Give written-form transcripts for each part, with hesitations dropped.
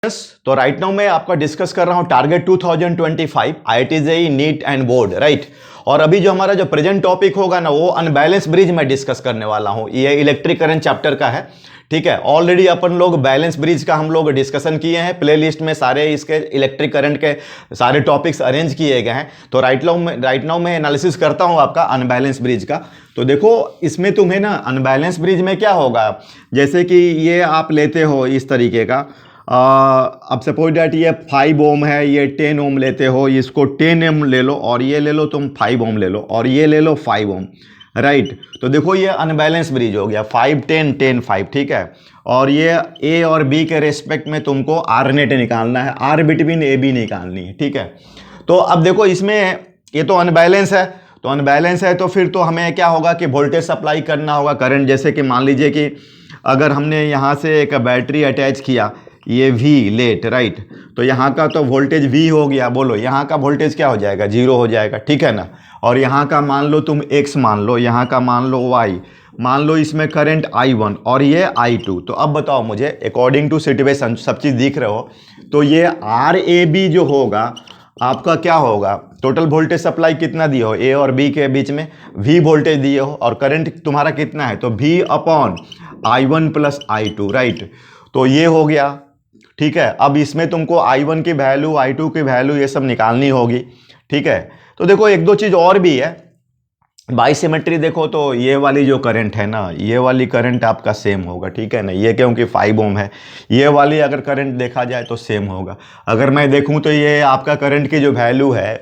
तो right now मैं आपका डिस्कस कर रहा हूं target 2025 IIT JEE neat and board right. और अभी जो हमारा जो प्रेजेंट टॉपिक होगा ना वो अनबैलेंस ब्रिज में डिस्कस करने वाला हूं। ये इलेक्ट्रिक करंट चैप्टर का है, ठीक है। ऑलरेडी अपन लोग बैलेंस ब्रिज का हम लोग डिस्कशन किए हैं, प्लेलिस्ट में सारे इसके इलेक्ट्रिक करंट के सारे टॉपिक्स अरेंज किए गए हैं। तो राइट नाउ मैं एनालिसिस करता हूं आपका अनबैलेंस ब्रिज का। तो देखो इसमें तुम्हें ना अनबैलेंस ब्रिज में क्या होगा, जैसे कि ये आप लेते हो इस तरीके का, अब सपोज डैट ये 5 ओम है, ये 10 ओम लेते हो, इसको 10 ओम ले लो और ये ले लो तुम 5 ओम ले लो और ये ले लो 5 ओम राइट। तो देखो ये अनबैलेंस ब्रिज हो गया 5 10 10 5, ठीक है। और ये ए और बी के रेस्पेक्ट में तुमको आर नेट निकालना है, आर बिटवीन ए बी निकालनी है, ठीक है। तो अब देखो इसमें ये तो अनबैलेंस है, तो अनबैलेंस है तो फिर तो हमें क्या होगा कि वोल्टेज सप्लाई करना होगा करंट। जैसे कि मान लीजिए कि अगर हमने यहाँ से एक बैटरी अटैच किया, ये V लेट राइट, तो यहाँ का तो वोल्टेज V हो गया, बोलो यहाँ का वोल्टेज क्या हो जाएगा, 0 हो जाएगा, ठीक है ना। और यहाँ का मान लो तुम X मान लो, यहाँ का मान लो Y, मान लो इसमें करंट I1 और ये I2। तो अब बताओ मुझे अकॉर्डिंग टू सिचुएशन, सब चीज़ दिख रहे हो, तो ये RAB जो होगा आपका क्या होगा, टोटल वोल्टेज सप्लाई कितना दिए हो, A और B के बीच में V वोल्टेज दिए हो और करंट तुम्हारा कितना है, तो V upon I1 plus I2 right. तो ये हो गया, ठीक है। अब इसमें तुमको I1 की वैल्यू, I2 की वैल्यू ये सब निकालनी होगी, ठीक है। तो देखो एक दो चीज़ और भी है, बाई सिमेट्री देखो तो ये वाली जो करंट है ना, ये वाली करंट आपका सेम होगा, ठीक है ना। ये क्योंकि 5 ओम है, ये वाली अगर करंट देखा जाए तो सेम होगा। अगर मैं देखूं तो ये आपका करंट की जो वैल्यू है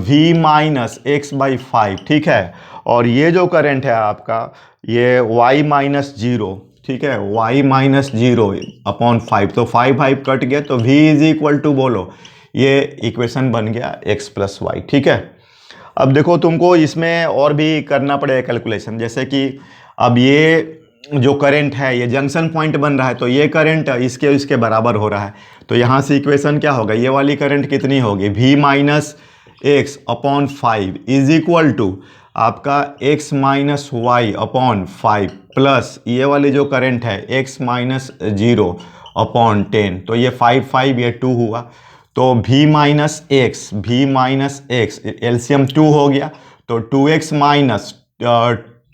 V माइनस एक्स बाई 5, ठीक है। और ये जो करंट है आपका ये Y माइनस 0, ठीक है, Y माइनस 0 अपॉन 5, तो 5 कट गया, तो V इज इक्वल टू बोलो, ये इक्वेशन बन गया x प्लस वाई, ठीक है। अब देखो तुमको इसमें और भी करना पड़ेगा कैलकुलेशन, जैसे कि अब ये जो करंट है ये जंक्शन पॉइंट बन रहा है, तो ये करंट इसके बराबर हो रहा है। तो यहाँ से इक्वेशन क्या होगा, ये वाली करंट कितनी होगी, V minus x upon 5 is equal to आपका x minus y upon 5 plus ये वाली जो करंट है x माइनस 0 अपॉन 10, तो ये 5 ये 2 हुआ, तो V माइनस एक्स एलसीएम 2 हो गया, तो 2x माइनस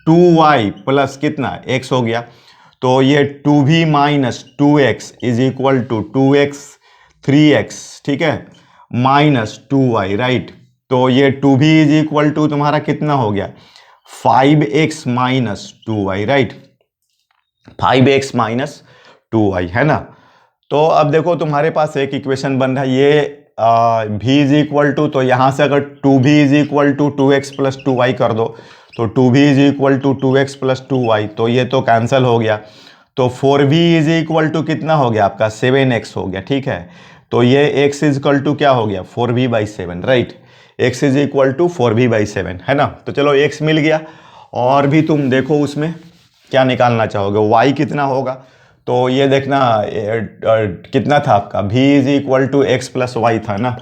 2y प्लस कितना x हो गया, तो ये 2V minus 2x is equal to 2x 3x, ठीक है, माइनस 2y राइट। तो ये 2V इज इक्वल टू तुम्हारा कितना हो गया, 5x minus 2y right, 5x minus 2y है ना। तो अब देखो तुम्हारे पास एक इक्वेशन बन रहा है, ये V इज इक्वल टू, तो यहाँ से अगर 2V is equal to 2x plus 2y कर दो, तो 2V is equal to 2x plus 2y, तो ये तो कैंसिल हो गया, तो 4V इज इक्वल टू कितना हो गया आपका 7x हो गया, ठीक है। तो ये x इज इक्वल टू क्या हो गया 4V by 7 right, x is equal to 4V by 7 है ना। तो चलो x मिल गया, और भी तुम देखो उसमें क्या निकालना चाहोगे, y कितना होगा, तो ये देखना कितना था आपका V is equal to x plus y था ना,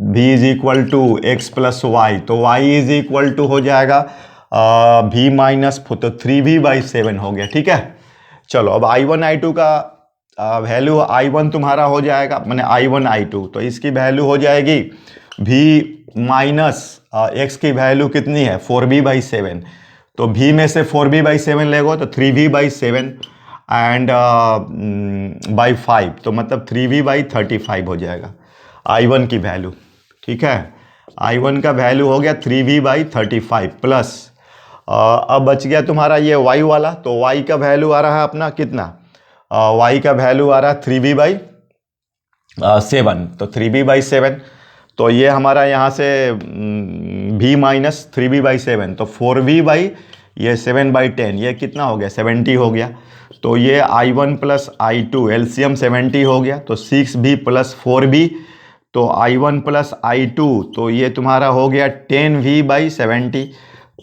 V is equal to x plus y, तो y इज इक्वल टू हो जाएगा V माइनस, तो 3V बाई 7 हो गया, ठीक है। चलो अब I1 I2 का वैल्यू, I1 तुम्हारा हो जाएगा मैंने I1 I2, तो इसकी वैल्यू हो जाएगी V माइनस एक्स की वैल्यू कितनी है 4V बाई 7, तो V में से 4V बाई 7 लेगो तो 3V बाई 7 एंड बाई 5, तो मतलब 3V बाई 35 हो जाएगा I1 की वैल्यू, ठीक है। I1 का वैल्यू हो गया 3V बाई 35 प्लस अब बच गया तुम्हारा ये Y वाला, तो Y का वैल्यू आ रहा है अपना कितना, Y का वैल्यू आ रहा है 3V बाई 7, तो 3V बाई 7, तो ये हमारा यहाँ से V माइनस 3V बाई 7, तो 4V बाई ये 7 बाई 10, ये कितना हो गया 70 हो गया, तो ये I1 प्लस I2 एलसीएम 70 हो गया, तो 6V प्लस 4V, तो I1 प्लस I2, तो ये तुम्हारा हो गया 10V बाई 70,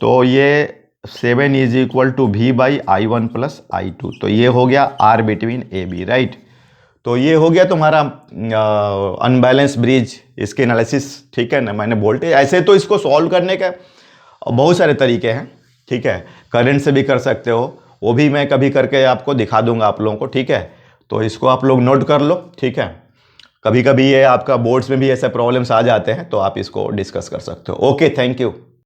तो ये 7 is equal to V by I1 plus I2, तो ये हो गया R between A B right. तो ये हो गया तुम्हारा अनबैलेंस ब्रिज, इसके एनालिसिस, ठीक है ना। मैंने वोल्टेज ऐसे तो इसको सॉल्व करने के बहुत सारे तरीके हैं, ठीक है, करंट से भी कर सकते हो, वो भी मैं कभी करके आपको दिखा दूंगा आप लोगों को, ठीक है। तो इसको आप लोग नोट कर लो, ठीक है। कभी कभी ये आपका बोर्ड्स में भी ऐसे प्रॉब्लम्स आ जाते हैं, तो आप इसको डिस्कस कर सकते हो। Okay, thank you.